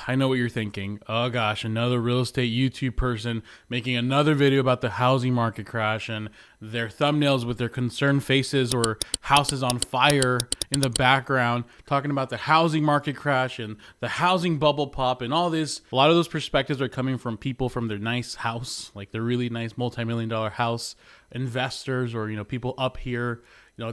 I know what you're thinking. Oh gosh, another real estate YouTube person making another video about the housing market crash and their thumbnails with their concerned faces or houses on fire in the background, talking about the housing market crash and the housing bubble pop and all this. A lot of those perspectives are coming from people from their nice house, like their really nice multi-million-dollar house, investors, or, people up here,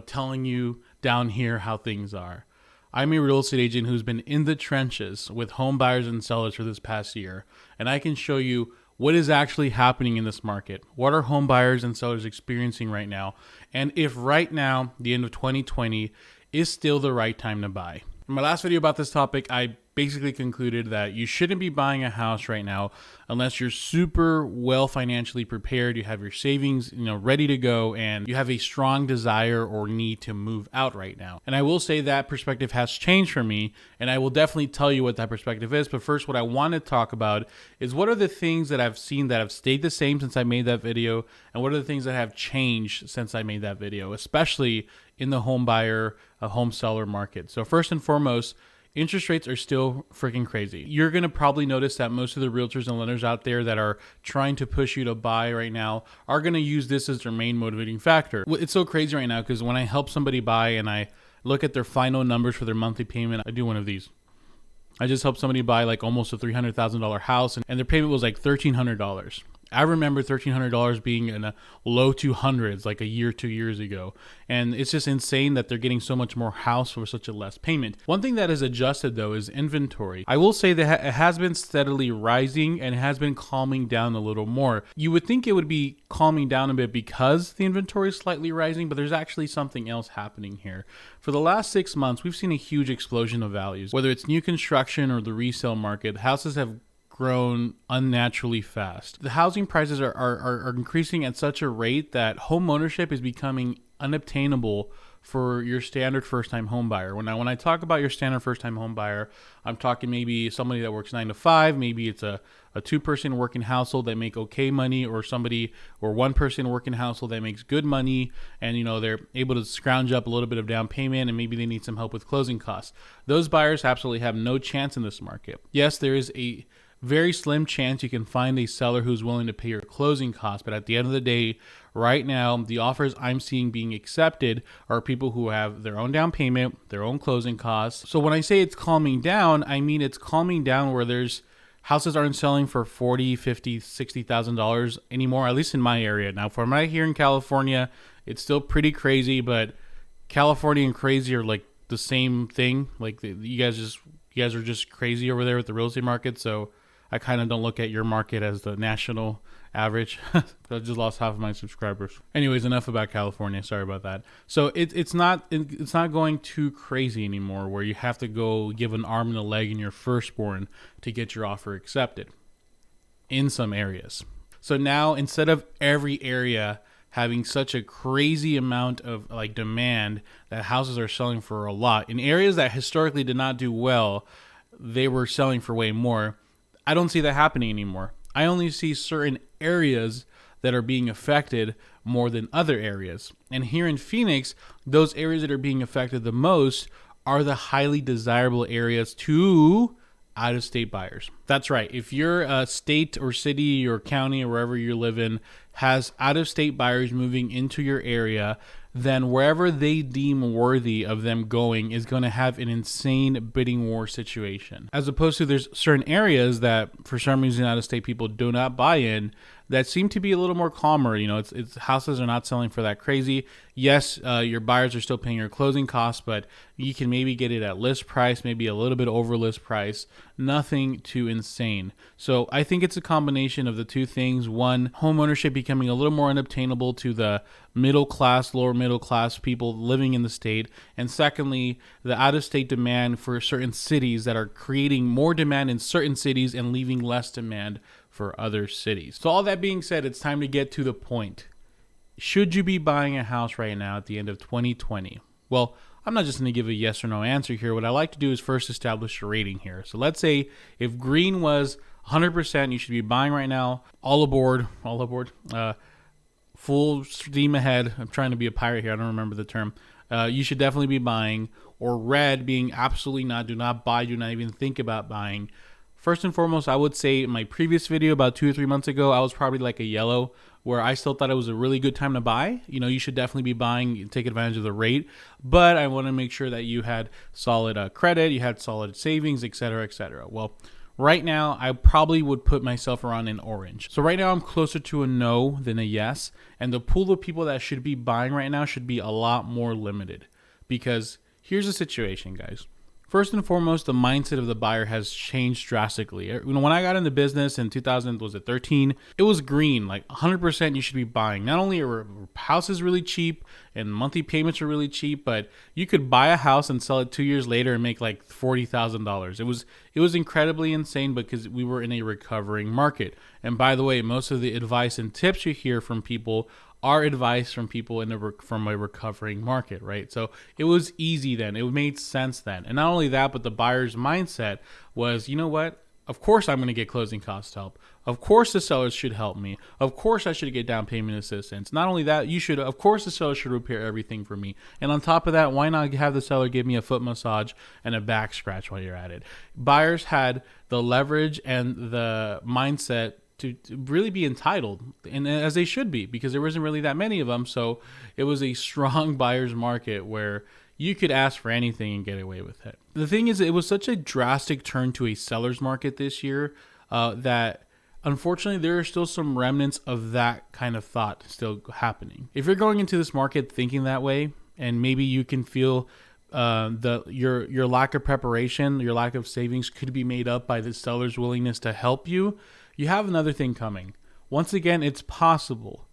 telling you down here how things are. I'm a real estate agent who's been in the trenches with home buyers and sellers for this past year, and I can show you what is actually happening in this market. What are home buyers and sellers experiencing right now? And if right now, the end of 2020, is still the right time to buy. In my last video about this topic, I basically concluded that you shouldn't be buying a house right now unless you're super well financially prepared, you have your savings, ready to go, and you have a strong desire or need to move out right now. And I will say that perspective has changed for me, and I will definitely tell you what that perspective is. But first, what I want to talk about is what are the things that I've seen that have stayed the same since I made that video, and what are the things that have changed since I made that video, especially in the home buyer, home seller market. So first and foremost, interest rates are still freaking crazy. You're going to probably notice that most of the realtors and lenders out there that are trying to push you to buy right now are going to use this as their main motivating factor. It's so crazy right now because when I help somebody buy and I look at their final numbers for their monthly payment, I do one of these. I just helped somebody buy like almost a $300,000 house and their payment was like $1,300. I remember $1,300 being in a low 200s like a year, 2 years ago. And it's just insane that they're getting so much more house for such a less payment. One thing that has adjusted though is inventory. I will say that it has been steadily rising and has been calming down a little more. You would think it would be calming down a bit because the inventory is slightly rising, but there's actually something else happening here. For the last 6 months, we've seen a huge explosion of values. Whether it's new construction or the resale market, houses have grown unnaturally fast. The housing prices are increasing at such a rate that home ownership is becoming unobtainable for your standard first-time home buyer. When I talk about your standard first-time home buyer, I'm talking maybe somebody that works 9 to 5, maybe it's a two-person working household that make okay money, or one-person working household that makes good money, and they're able to scrounge up a little bit of down payment, and maybe they need some help with closing costs. Those buyers absolutely have no chance in this market. Yes, there is a very slim chance you can find a seller who's willing to pay your closing costs. But at the end of the day, right now, the offers I'm seeing being accepted are people who have their own down payment, their own closing costs. So when I say it's calming down, I mean it's calming down where there's houses aren't selling for $40,000, $50,000, $60,000 anymore, at least in my area. Now, from right here in California, it's still pretty crazy, but California and crazy are like the same thing. Like you guys are just crazy over there with the real estate market. So I kind of don't look at your market as the national average. I just lost half of my subscribers. Anyways, enough about California. Sorry about that. So it's not going too crazy anymore where you have to go give an arm and a leg in your firstborn to get your offer accepted in some areas. So now instead of every area having such a crazy amount of demand that houses are selling for a lot, in areas that historically did not do well, they were selling for way more. I don't see that happening anymore. I only see certain areas that are being affected more than other areas. And here in Phoenix, those areas that are being affected the most are the highly desirable areas to out-of-state buyers. That's right. If your state or city or county or wherever you live in has out-of-state buyers moving into your area, then wherever they deem worthy of them going is going to have an insane bidding war situation. As opposed to there's certain areas that for some reason out-of-state people do not buy in that seem to be a little more calmer. It's houses are not selling for that crazy. Yes, your buyers are still paying your closing costs, but you can maybe get it at list price, maybe a little bit over list price. Nothing too insane. So I think it's a combination of the two things. One, home ownership becoming a little more unobtainable to the middle class, lower middle class people living in the state. And secondly, the out-of-state demand for certain cities that are creating more demand in certain cities and leaving less demand for other cities. So all that being said, it's time to get to the point. Should you be buying a house right now at the end of 2020? Well, I'm not just going to give a yes or no answer here. What I like to do is first establish a rating here. So let's say if green was 100%, you should be buying right now. All aboard, full steam ahead. I'm trying to be a pirate here. I don't remember the term. You should definitely be buying. Or red being absolutely not, do not buy, do not even think about buying. First and foremost, I would say in my previous video about 2 or 3 months ago, I was probably like a yellow, where I still thought it was a really good time to buy. You know, you should definitely be buying, take advantage of the rate, but I want to make sure that you had solid credit, you had solid savings, etc., etc. Well, right now, I probably would put myself around in orange. So right now, I'm closer to a no than a yes, and the pool of people that should be buying right now should be a lot more limited, because here's the situation, guys. First and foremost, the mindset of the buyer has changed drastically. You know, when I got into business in 2013, it was green, like 100% you should be buying. Not only are houses really cheap and monthly payments are really cheap, but you could buy a house and sell it 2 years later and make like $40,000. It was incredibly insane because we were in a recovering market. And by the way, most of the advice and tips you hear from people are advice from people from a recovering market, right? So it was easy then. It made sense then. And not only that, but the buyer's mindset was, you know what? Of course I'm going to get closing costs help. Of course the sellers should help me. Of course I should get down payment assistance. Not only that, of course the seller should repair everything for me. And on top of that, why not have the seller give me a foot massage and a back scratch while you're at it? Buyers had the leverage and the mindset to really be entitled, and as they should be, because there wasn't really that many of them. So it was a strong buyer's market where you could ask for anything and get away with it. The thing is, it was such a drastic turn to a seller's market this year that unfortunately there are still some remnants of that kind of thought still happening. If you're going into this market thinking that way, and maybe you can feel your lack of preparation, your lack of savings could be made up by the seller's willingness to help you, you have another thing coming. Once again, it's possible,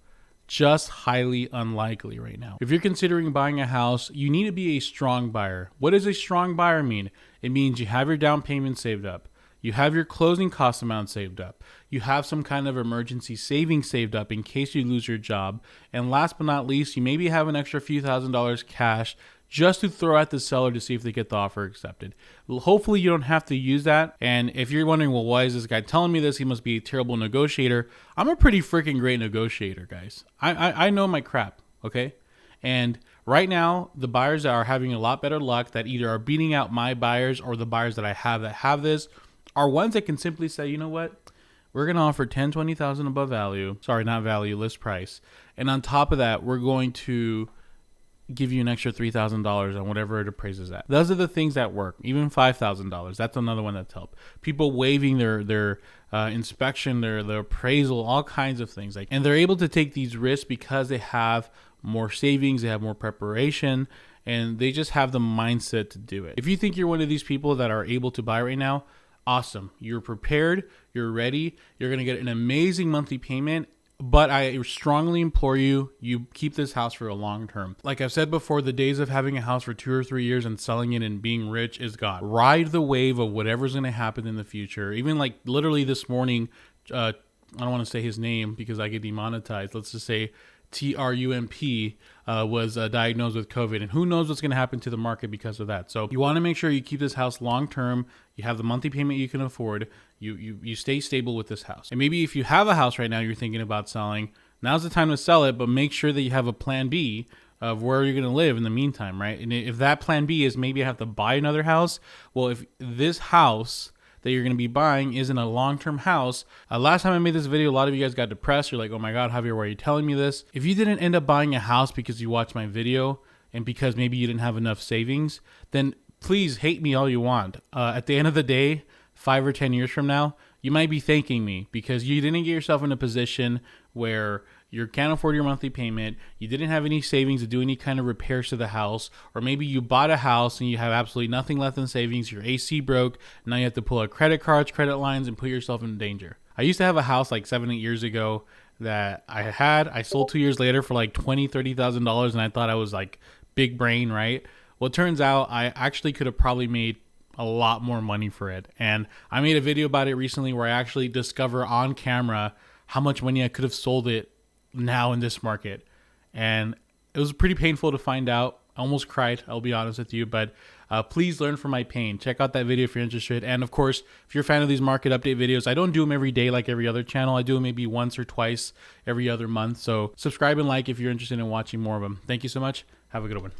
just highly unlikely right now. If you're considering buying a house, you need to be a strong buyer. What does a strong buyer mean? It means you have your down payment saved up. You have your closing cost amount saved up. You have some kind of emergency savings saved up in case you lose your job. And last but not least, you maybe have an extra few $1,000s cash just to throw at the seller to see if they get the offer accepted. Hopefully you don't have to use that. And if you're wondering, well, why is this guy telling me this? He must be a terrible negotiator. I'm a pretty freaking great negotiator, guys. I know my crap, okay? And right now, the buyers that are having a lot better luck, that either are beating out my buyers or the buyers that I have that have this, are ones that can simply say, you know what? We're going to offer $10,000, $20,000 above value. Sorry, not value, list price. And on top of that, we're going to give you an extra $3,000 on whatever it appraises at. Those are the things that work. Even $5,000. That's another one that's helped. People waiving their inspection, their appraisal, all kinds of things. And they're able to take these risks because they have more savings, they have more preparation, and they just have the mindset to do it. If you think you're one of these people that are able to buy right now, awesome. You're prepared, you're ready, you're going to get an amazing monthly payment. But I strongly implore you keep this house for a long term. Like I've said before, the days of having a house for 2 or 3 years and selling it and being rich is gone. Ride the wave of whatever's going to happen in the future. Even like literally this morning, I don't want to say his name because I get demonetized. Let's just say Trump was diagnosed with COVID, and who knows what's going to happen to the market because of that. So you want to make sure you keep this house long term. You have the monthly payment you can afford. You stay stable with this house. And maybe if you have a house right now you're thinking about selling, now's the time to sell it, but make sure that you have a plan B of where you're going to live in the meantime, right? And if that plan B is maybe I have to buy another house, well, if this house that you're going to be buying isn't a long-term house. Last time I made this video, a lot of you guys got depressed. You're like, oh my God, Javier, why are you telling me this? If you didn't end up buying a house because you watched my video and because maybe you didn't have enough savings, then please hate me all you want. At the end of the day, 5 or 10 years from now, you might be thanking me because you didn't get yourself in a position where you can't afford your monthly payment, you didn't have any savings to do any kind of repairs to the house, or maybe you bought a house and you have absolutely nothing left in savings, your AC broke, now you have to pull out credit cards, credit lines, and put yourself in danger. I used to have a house like 7, 8 years ago that I sold 2 years later for like $20,000, $30,000, and I thought I was like big brain, right? Well, it turns out I actually could have probably made a lot more money for it. And I made a video about it recently where I actually discover on camera how much money I could have sold it now in this market. And it was pretty painful to find out. I almost cried, I'll be honest with you, but please learn from my pain. Check out that video if you're interested. And of course, if you're a fan of these market update videos, I don't do them every day like every other channel. I do them maybe once or twice every other month. So subscribe and like if you're interested in watching more of them. Thank you so much. Have a good one.